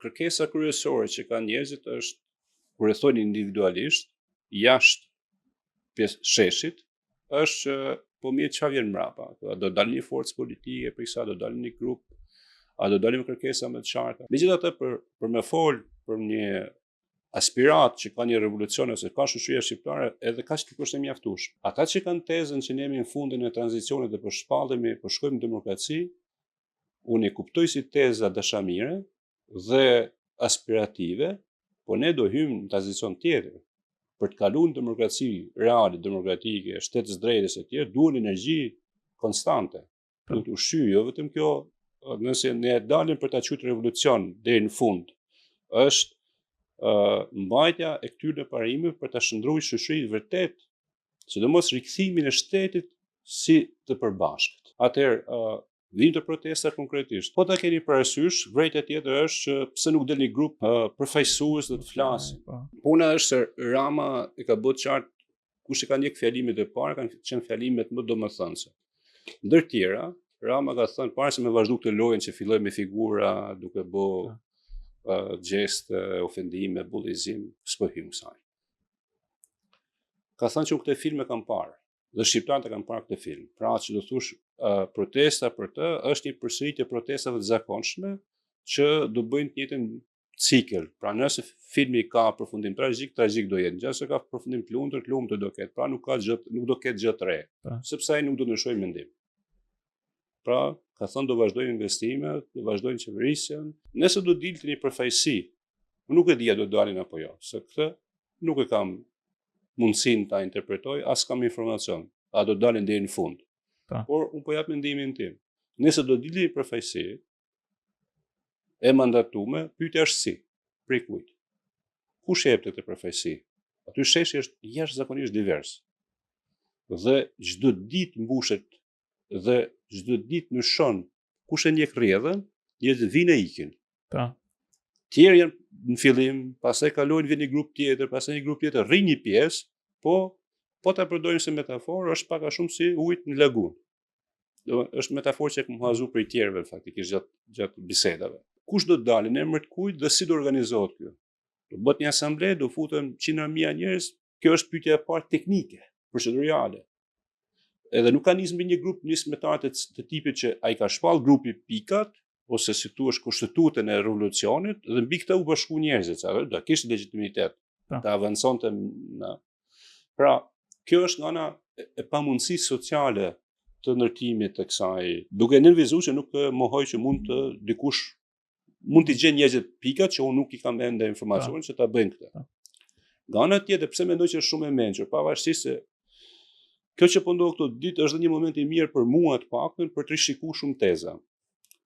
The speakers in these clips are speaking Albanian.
kërkesa kryesore që kanë njerëzit është, kur e thonë individualisht, jashtë sheshit, është që po mirë çfarë vjen mbrapa. A do dalë një forcë politike, për kësaj do dalë një grup, a do dalim kërkesa me të qarta. Megjithatë, për me fol për një aspirat që ka një revolucion ose ka shoqëria shqiptare, edhe kaq të është e mjaftueshme. Ata që kanë tezën që ne jemi në fundin e tranzicionit dhe po shpallemi, po shkojmë në demokraci, unë e kuptoj si teza dashamire dhe aspirative, po ne do hyjmë në tranzicion tjetër. Për të kaluar në demokraci reale, demokratike, shtetës drejtës e tjerë, duhen energji konstante. Duhet të ushqyjë, jo vetëm kjo, nëse ne dalim për ta quajtur revolucion deri në fund, është mbajtja e këtyre parimeve për ta shndruar shoqërinë vërtet, sidomos rikthimin e shtetit si të përbashkët. Atëherë, vijnë të protesta konkretisht. Po ta keni parasysh, vërejtja tjetër është që pse nuk del një grup përfaqësues dhe të flasin. Puna është se Rama e ka bërë qartë, kush e ka ndjek fjalimet e para, kanë qenë fjalimet më domethënëse. Ndër tjera, Rama ka thënë para se me vazhdu këtë lojën që filloi me figura, duke bë gjeste, ofendime, bullizim, s'po hym kësaj. Ka thënë që unë këtë film e kam parë, dhe shqiptarët e kanë parë këtë film. Pra që do thush, protesta për të është një përsëritje protestave të zakonshme që do bëjnë të njëjtën cikël. Pra nëse filmi ka përfundim tragjik, tragjik do jetë. Nëse ka përfundim të lumtur do ketë. Pra nuk do ketë gjë të re, sepse ai nuk do ndryshojë mendim. Pra, ka thënë do vazhdojnë investimet, do vazhdojnë qeverisjen. Nëse do dilte një përfaqësi, nuk e di a do dalin apo jo, se këtë nuk e kam mundësinë ta interpretoj, as kam informacion, a do dalin deri në fund. Por unë po jap mendimin tim. Nëse do dilte një përfaqësi e mandatume, pyetja është si, prej kujt? Kush e jep këtë përfaqësi? Aty sheshi është jashtëzakonisht divers. Dhe çdo ditë mbushet dhe çdo ditë ndryshon kush e ndjek rrjedhën, njerëzit vinë e ikin. Tjerë janë në fillim, pastaj kalojnë vjen një grup tjetër, pastaj një grup tjetër rrin një pjesë, po ta përdorim si metaforë, është pak a shumë si ujit në lagun. Është metaforë që e kam hazu prej tjerëve faktikisht gjatë bisedave. Kush do të dalin, në emër të kujt dhe si do organizohet kjo? Do bëhet një asamble, do futen 100.000 njerëz, kjo është pyetja e parë teknike, procedurale. Edhe nuk ka nisë me një grup nismetarë të tipit që ai ka shpall grupi pikat, ose si tu është kushtetutën e revolucionit, dhe mbi këtë u bashku njerëzit, do kishte legitimitet, të avanconte. Pra, kjo është nga ana e pamundësisë sociale të ndërtimit të kësaj, duke nervizuar që nuk mohoj që dikush mund t'i gjen njerëzit pikat që unë nuk i kam ende informacionin që ta bëjnë këtë. Nga ana tjetër, pse mendoj që është shumë e mençur, pavarësisht se kjo që po ndodh këto ditë është dhe një moment i mirë për mua të paktën për të rishikuar shumë teza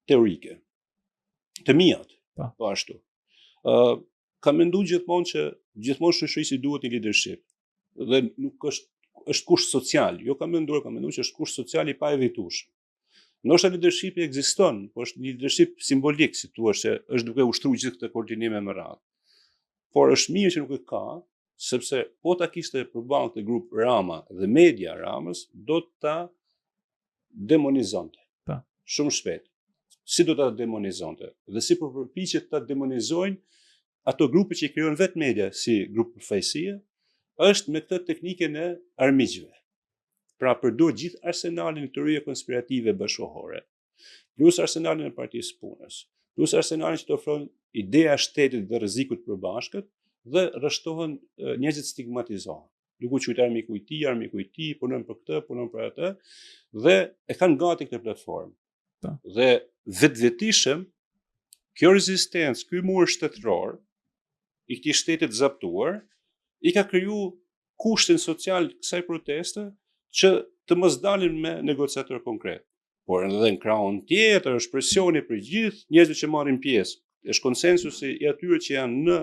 teorike. Të mijat, po ashtu. Kam menduar gjithmonë që gjithmonë shoqërisë duhet një leadership. Dhe nuk është kusht social. Jo kam menduar që është kusht social i pa evitueshëm. Ndoshta leadershipi ekziston, po është një leadership simbolik, si thua, që është duke ushtruar gjithë këtë koordinime me radhë. Por është mirë që nuk e ka, sepse po ta kishte përballë këtë grup Rama dhe media Ramës, do ta demonizonte. Shumë shpejt. Si do ta demonizonte? Dhe si po përpiqet ta demonizojnë ato grupe që i krijojnë vetë media si grup përfaqësie, është me këtë teknikën e armiqve. Pra përdor gjithë arsenalin e teorive konspirative bashkëkohore, plus arsenalin e Partisë Punës, plus arsenalin që të ofron ideja e shtetit dhe rrezikut përbashkët, dhe rreshtohen njerëzit stigmatizohen. Duke quajtur armiku i tij, punon për këtë, punon për atë, dhe e kanë gati këtë platformë. Dhe vetvetishëm kjo rezistencë, ky mur shtetëror i këtij shteti të zaptuar, i ka kriju kushtin social kësaj proteste që të mos dalin me negociator konkret. Por edhe në krahun tjetër është presioni për gjithë njerëzit që marrin pjesë. Është konsensusi i atyre që janë në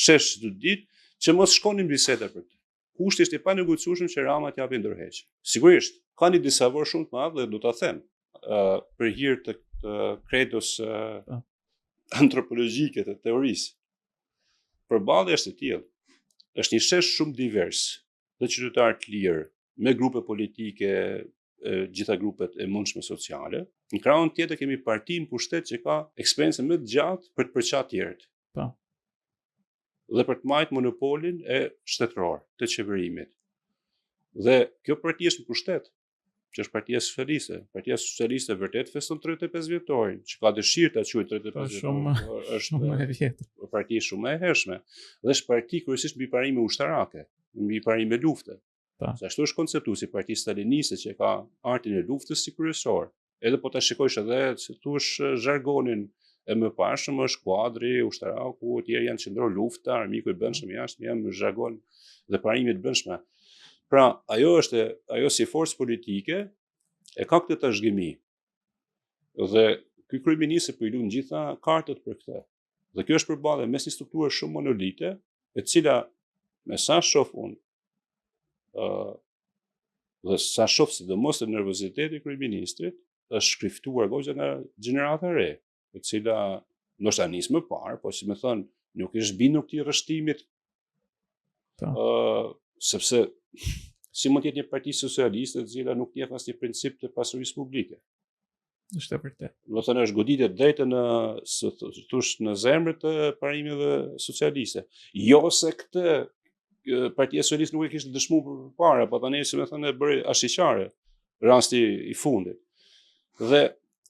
shesh çdo ditë që mos shkonin biseda për këtë. Kushti është i panegociueshëm që Rama t'japi ndërheqje. Sigurisht, ka një disavor shumë të madh dhe do ta them, për hir të kredos antropologjike të teorisë. Përballja është e tillë. Është një shesh shumë divers, dhe qytetarë të lirë, me grupe politike, gjitha grupet e mundshme sociale, Në krahun tjetër kemi partinë pushtet që ka eksperiencë më të gjatë për të përçarë tjerët. Po. Dhe për të marrë monopolin e shtetëror të qeverimit. Dhe kjo parti është në pushtet, që është Partia Socialiste. Partia Socialiste vërtet feston 35 vjetorin, që ka dëshirë ta quajë 35 vjetorin. Shumë e vjetër. Parti shumë e hershme. Dhe është parti kryesisht mbi parime ushtarake, mbi parime lufte. Se ashtu është konceptu si parti staliniste që ka artin e luftës si kryesor. Edhe po ta shikojsh edhe se thush zhargonin e më pashëm është kuadri, ushtaraku, tjerë janë qendror lufta, armiku i bëndshëm jashtë, janë zhargon dhe parime të bëndshme. Pra, ajo si forcë politike e ka këtë trashëgimi. Dhe ky kryeminist po i lund gjitha kartët për këtë. Dhe kjo është përballje mes një strukture shumë monolite, e cila me sa shoh unë, dhe sa shoh sidomos të nervoziteti i kryeministrit, është shkriftuar goxha nga gjenerata e re, e cila ndoshta nis më parë, po si më thon, nuk është bindur këtij rrështimit. Sepse si mund të jetë një parti socialiste e cila nuk njeh asnjë princip të pasurisë publike. Është e vërtetë. Do të thënë është goditje drejtë në zemrën të parimeve socialiste. Jo se këtë Partia Socialiste nuk e kishte dëshmuar përpara, po tani si më thënë e bëri ashiqare rasti i fundit. Dhe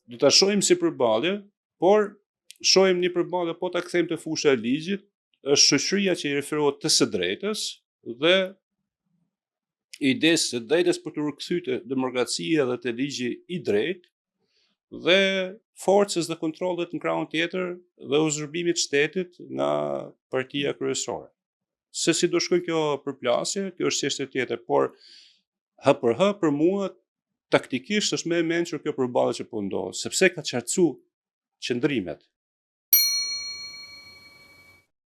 do ta shohim si përballje, por shohim një përballje po ta kthejmë te fusha e ligjit, është shoqëria që i referohet të së drejtës dhe idesë së drejtës për të rikthyer demokracia dhe te ligji i drejtë dhe forcës dhe kontrollet në krahun tjetër dhe uzurbimit shtetit nga partia kryesore. Se si do shkojë kjo përplasje, kjo është çështje tjetër, por hë për mua taktikisht është më e mençur kjo përballje që po ndodh, sepse ka qartësu qëndrimet.